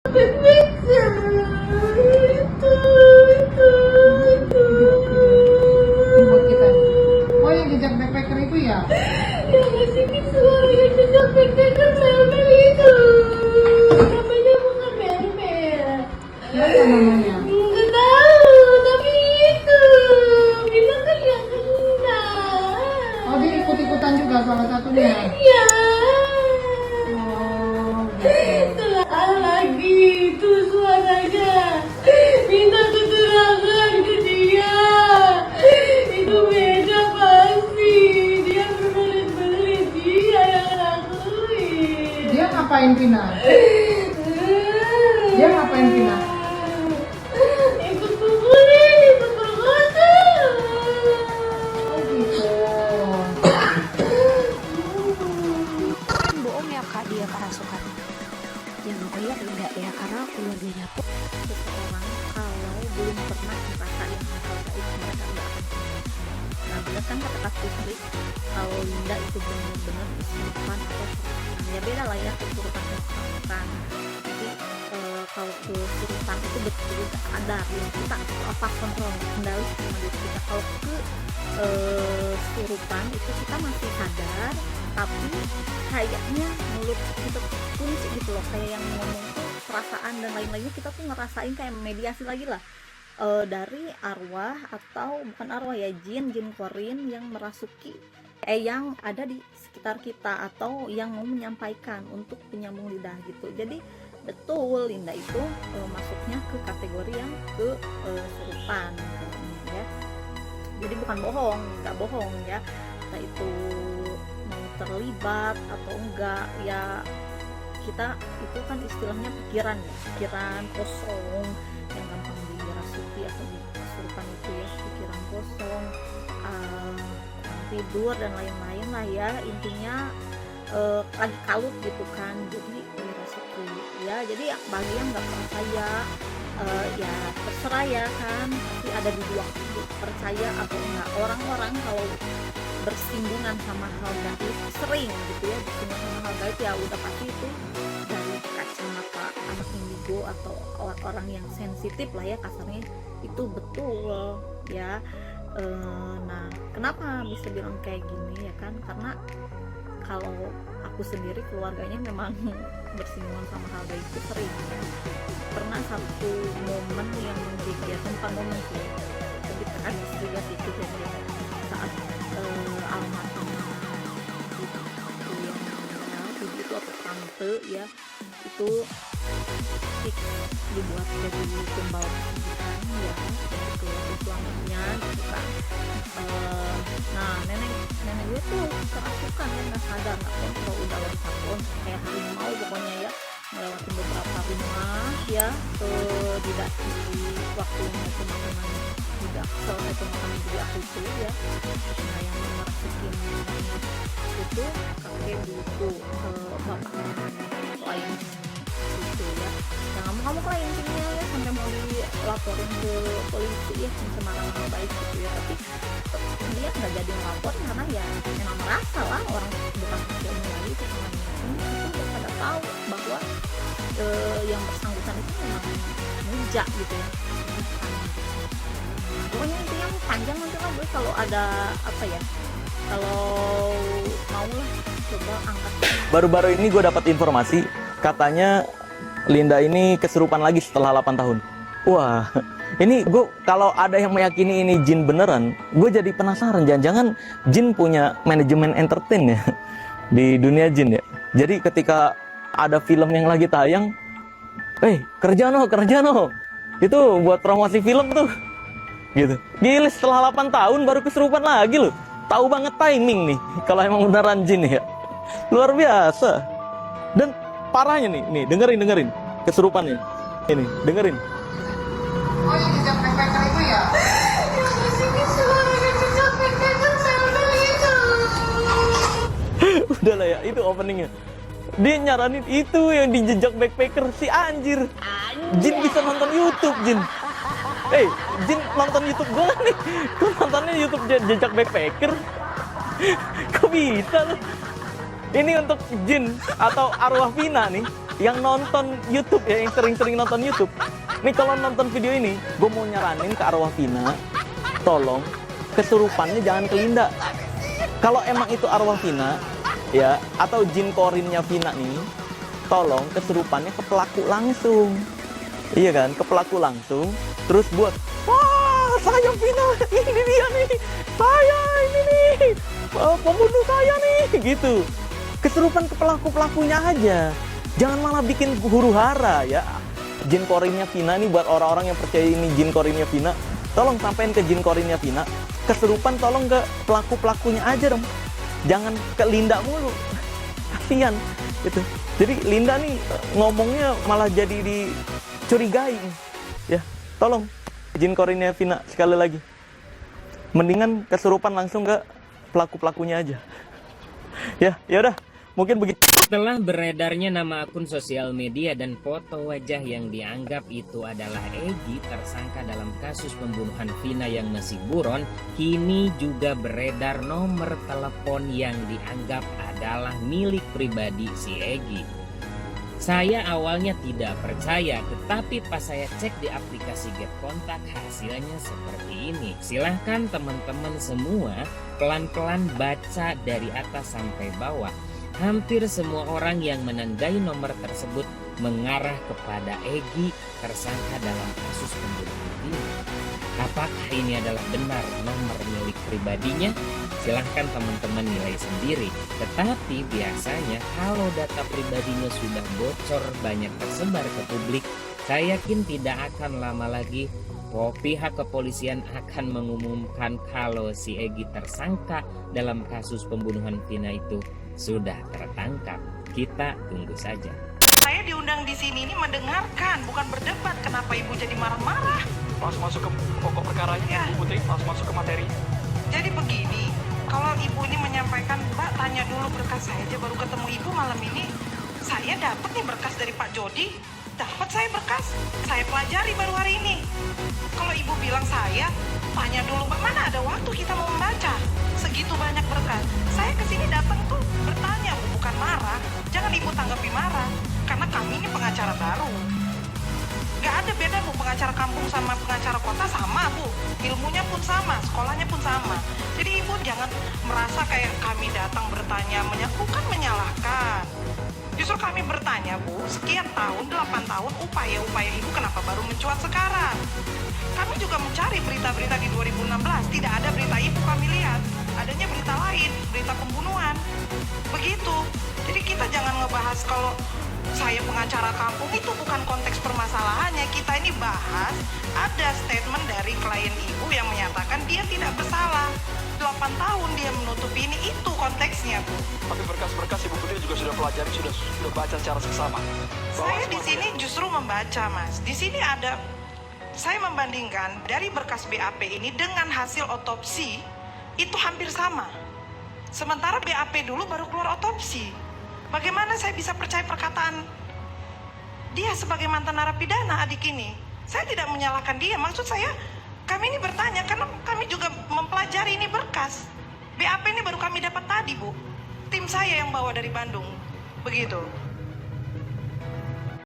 Buat kita. Oh, yang jejak backpacker itu ya? Yang ngasih suara yang jejak backpacker Melmel itu. Namanya bukan Melmel. Siapa namanya? Nggak tahu, tapi itu. Bilang kan yang kena. Oh, dia ikut-ikutan juga salah satunya. Iya. Oh, gitu. Lagi itu suaranya. Minta keterangan ke dia. Itu beda pasti. Dia berbelit-belit, dia yang ngelakuin. Dia ngapain Pina? Dia ngapain Pina? Ikut pukulin, ikut berkata. Oh, gitu. Bohong ya kak dia kerasukan. Ya makanya enggak ya karena keluarganya pun seseorang kalau belum pernah ngerasain hal gaib mereka nggak akan pernah. Nah berdasarkan kata Kak kalau Linda itu benar-benar kesurupan atau kesurupan ya beda lah ya kesurupan dan kesurupan. Jadi kalau kesurupan itu betul gak sadar yang kita apa kontrol kendali sama diri kita. Kalau kesurupan itu kita masih sadar tapi kayaknya mulut kita kunci gitu loh, kayak yang ngomong tuh perasaan dan lain-lainnya kita tuh ngerasain kayak mediasi lagi lah dari arwah atau bukan arwah ya, jin korin yang merasuki yang ada di sekitar kita atau yang mau menyampaikan untuk penyambung lidah gitu. Jadi betul Linda itu masuknya ke kategori yang kesurupan ya. Jadi bukan bohong, nggak bohong ya. Nah itu mau terlibat atau enggak ya, kita itu kan istilahnya pikiran ya, pikiran kosong yang gampang dirasuki atau kesurupan itu ya, pikiran kosong, kurang tidur dan lain-lain lah ya, intinya lagi kalut gitu kan, jadi dirasuki ya. Jadi bagi yang nggak percaya ya terserah ya kan, tapi ada di dua kubu, percaya atau enggak. Orang-orang kalau bersinggungan sama hal gaib sering gitu ya, bersinggungan sama hal gaib ya udah pasti itu dari kacamata anak indigo atau orang yang sensitif lah ya kasarnya, itu betul ya. Nah kenapa bisa bilang kayak gini ya kan, karena kalau aku sendiri keluarganya memang bersinggungan sama hal gaib itu sering ya. Pernah satu momen yang menggigitkan, bukan momen sih tapi tragis juga sih kejadian saat almarhum itu yang meninggal, ibu itu atau tante ya, itu fix dibuat jadi tumbal kesulitan ya, itu suaminya gitu kan. Nah nenek gue tuh kerasukan ya, nggak sadar, nggak kontrol, udah loncat kayak harimau pokoknya ya, melewati beberapa rumah ya, tidak di waktu pemakaman tidak selesai pemakaman di aku itu ya. Nah yang merasukin itu kakek buku bapaknya lain itu ya, yang kamu lain intinya ya, sampai mau dilaporin ke polisi ya, pencemaran nama baik gitu ya, tapi dia nggak jadi melapor karena ya memang merasa lah orang bukan dia mulai itu namanya itu pada tahu bahwa yang bersangkutan itu memang mujak gitu ya. Pokoknya intinya panjang nanti lah gue kalau ada apa ya, kalau mau lah coba angkat. Baru-baru ini gue dapat informasi katanya Linda ini kesurupan lagi setelah 8 tahun. Wah, ini gue kalau ada yang meyakini ini jin beneran, gue jadi penasaran, jangan-jangan jin punya manajemen entertain ya di dunia jin ya. Jadi ketika ada film yang lagi tayang, kerja no, itu buat promosi film tuh gitu. Gila, setelah 8 tahun baru kesurupan lagi loh. Tahu banget timing nih kalau emang beneran jin ya. Luar biasa. Dan parahnya nih dengerin kesurupannya. Ini dengerin. Oh, yang jejak backpacker itu ya? Yang ngasih suara yang jejak backpacker Melmel itu. Udah lah ya, itu openingnya. Dia nyaranin itu yang di jejak backpacker, si anjir. Jin bisa nonton YouTube, Jin. Jin nonton YouTube gue nih. Gue nontonnya YouTube jejak backpacker. Kok bisa loh? Ini untuk jin atau arwah Vina nih. yang nonton YouTube ya, yang sering-sering nonton YouTube. Nih kalau nonton video ini, gue mau nyaranin ke arwah Vina, tolong kesurupannya jangan ke Linda. Kalau emang itu arwah Vina, ya, atau jin korinnya Vina nih, tolong kesurupannya ke pelaku langsung. Iya kan, ke pelaku langsung. Terus buat, wah saya Vina, ini dia nih, saya ini nih, pembunuh saya nih, gitu. Kesurupan ke pelaku-pelakunya aja. Jangan malah bikin huru hara ya. Jin korinnya Vina nih, buat orang-orang yang percaya ini jin korinnya Vina, tolong sampein ke jin korinnya Vina. Kesurupan tolong ke pelaku-pelakunya aja dong. Jangan ke Linda mulu. Kasian gitu. Jadi Linda nih ngomongnya malah jadi dicurigai. Ya, tolong jin korinnya Vina sekali lagi. Mendingan kesurupan langsung ke pelaku-pelakunya aja. Ya, yaudah. Mungkin begitu. Setelah beredarnya nama akun sosial media dan foto wajah yang dianggap itu adalah Egy, tersangka dalam kasus pembunuhan Vina yang masih buron, kini juga beredar nomor telepon yang dianggap adalah milik pribadi si Egy. Saya awalnya tidak percaya, tetapi pas saya cek di aplikasi Get Kontak, hasilnya seperti ini. Silahkan teman-teman semua pelan-pelan baca dari atas sampai bawah. Hampir semua orang yang menandai nomor tersebut mengarah kepada Egy, tersangka dalam kasus pembunuhan ini. Apakah ini adalah benar nomor milik pribadinya? Silahkan teman-teman nilai sendiri. Tetapi biasanya kalau data pribadinya sudah bocor banyak tersebar ke publik, saya yakin tidak akan lama lagi pihak kepolisian akan mengumumkan kalau si Egy tersangka dalam kasus pembunuhan Vina itu sudah tertangkap. Kita tunggu saja. Saya diundang di sini ini mendengarkan, bukan berdebat. Kenapa ibu jadi marah-marah? Langsung masuk ke pokok perkaranya, Ya. Bu Putri, langsung masuk ke materi. Jadi begini, kalau ibu ini menyampaikan, Mbak tanya dulu berkas saya aja, baru ketemu ibu malam ini. Saya dapat nih berkas dari Pak Jody, dapat saya berkas, saya pelajari baru hari ini. Kalau ibu bilang saya, tanya dulu Mbak, mana ada waktu kita mau membaca segitu banyak berkas. Saya kesini datang tuh bertanya, Bu, bukan marah. Jangan ibu tanggapi marah, karena kami ini pengacara baru. Gak ada beda Bu, pengacara kampung sama pengacara kota sama Bu. Ilmunya pun sama, sekolahnya pun sama. Jadi ibu jangan merasa kayak kami datang bertanya, bukan menyalahkan. Justru kami bertanya Bu, sekian tahun, 8 tahun, upaya-upaya ibu kenapa baru mencuat sekarang? Kami juga mencari berita-berita di 2016, tidak ada berita ibu kami lihat. Adanya berita lain, berita pembunuhan. Begitu. Jadi kita jangan ngebahas kalau saya pengacara kampung, itu bukan konteks permasalahannya. Kita ini bahas ada statement dari klien ibu yang menyatakan dia tidak bersalah. 8 tahun dia menutupi ini, itu konteksnya Bu. Tapi berkas-berkas Ibu Putri juga sudah pelajari, sudah baca secara seksama. Saya di sini justru membaca Mas. Di sini ada, saya membandingkan dari berkas BAP ini dengan hasil otopsi, itu hampir sama. Sementara BAP dulu baru keluar otopsi. Bagaimana saya bisa percaya perkataan dia sebagai mantan narapidana adik ini? Saya tidak menyalahkan dia, maksud saya kami ini bertanya karena kami juga mempelajari ini berkas. BAP ini baru kami dapat tadi Bu. Tim saya yang bawa dari Bandung. Begitu.